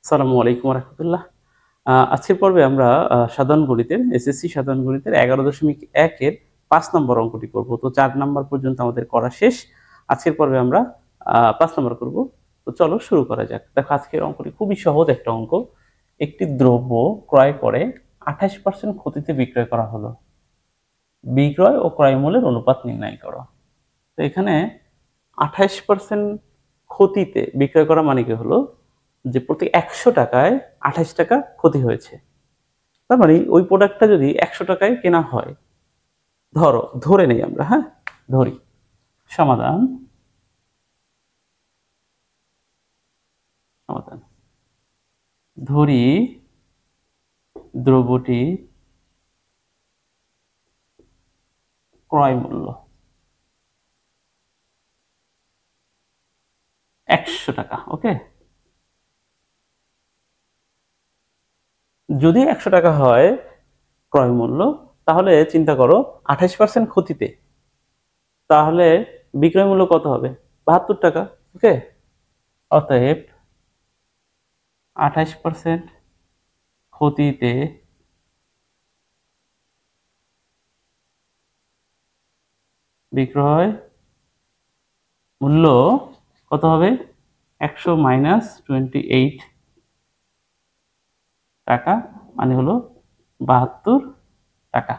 আসসালামু আলাইকুম রহমতুল্লাহ। আজকের পর্বে আমরা সাধারণ গণিতের এসএসসি সাধারণ গণিতের 11.1 এর ৫ নম্বর অঙ্কটি করব। তো ৪ নাম্বার পর্যন্ত আমাদের করা শেষ। আজকের পর্বে আমরা ৫ নাম্বার করব। তো চলো শুরু করা যাক। দেখো আজকের অঙ্কটি খুবই সহজ একটা অঙ্ক। একটি দ্রব্য ক্রয় করে 28% ক্ষতিতে বিক্রয় করা হলো। বিক্রয় ও ক্রয় মূল্যের অনুপাত নির্ণয় করো। তো এখানে 28% ক্ষতিতে বিক্রয় করা মানে কি হলো যে প্রতি ১০০ টাকায় ২৮ টাকা ক্ষতি হয়েছে। তার মানে ওই প্রোডাক্টটা যদি ১০০ টাকায় কেনা হয়, ধরে নেই আমরা, হ্যাঁ, ধরি। সমাধান সমাধান ধরি দ্রব্যটি ক্রয় মূল্য ১০০ টাকা। ওকে, যদি ১০০ টাকা হয় ক্রয় মূল্য, তাহলে চিন্তা করো ২৮% ক্ষতিতে, তাহলে বিক্রয় মূল্য কত হবে? ৭২ টাকা। ওকে, অতএব ২৮% ক্ষতিতে বিক্রয় মূল্য কত হবে? ১০০ মাইনাস 28 টাকা মানে হলো ৭২ টাকা।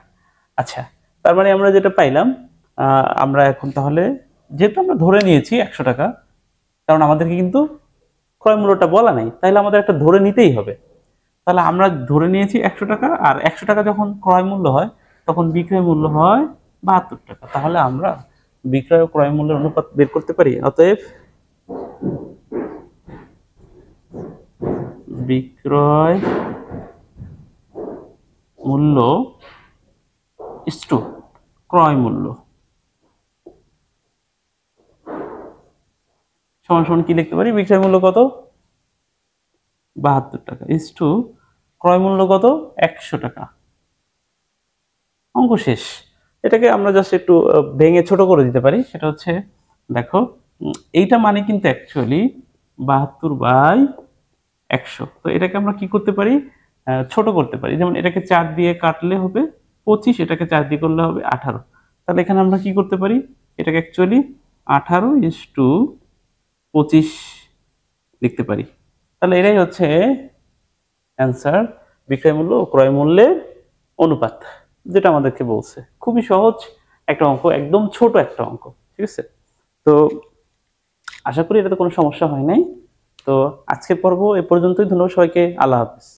আচ্ছা, তার মানে আমরা যেটা পাইলাম, আমরা এখন তাহলে যেহেতু আমরা ধরে নিয়েছি ১০০ টাকা, কারণ আমাদেরকে কিন্তু ক্রয় মূল্যটা বলা নাই, তাহলে আমাদের একটা ধরে নিতেই হবে। তাহলে আমরা ধরে নিয়েছি ১০০ টাকা, আর ১০০ টাকা যখন ক্রয় মূল্য হয় তখন বিক্রয় মূল্য হয় ৭২ টাকা। তাহলে আমরা বিক্রয় ও ক্রয় মূল্যের অনুপাত বের করতে পারি। অতএব বিক্রয় মূল্য ইস্টু ক্রয় মূল্য সমান সমান কি লিখতে পারি? বিক্রয় মূল্য কত? ৭২ টাকা ইস্টু ক্রয় মূল্য কত? ১০০ টাকা। অঙ্ক শেষ। এটাকে আমরা জাস্ট একটু ভেঙে ছোট করে দিতে পারি। সেটা হচ্ছে, দেখো, এইটা মানে কিন্তু অ্যাকচুয়ালি ৭২/১০০। তো এটাকে আমরা কি করতে পারি? ছোট করতে পারি। যেমন এটাকে ৪ দিয়ে কাটলে হবে ২৫, এটাকে ৪ দিয়ে করলে হবে ১৮। তাহলে এখানে আমরা কি করতে পারি? এটাকে অ্যাকচুয়ালি ১৮:২৫ লিখতে পারি। তাহলে এটাই হচ্ছে অ্যান্সার, বিক্রয় মূল্য ও ক্রয় মূল্যের অনুপাত, যেটা আমাদেরকে বলছে। খুবই সহজ একটা অঙ্ক, একদম ছোট একটা অঙ্ক। ঠিক আছে? তো আশা করি এটাতে কোনো সমস্যা হয় নাই। তো আজকের পর্ব এ পর্যন্তই। ধন্যবাদ সবাইকে। আল্লাহ হাফেজ।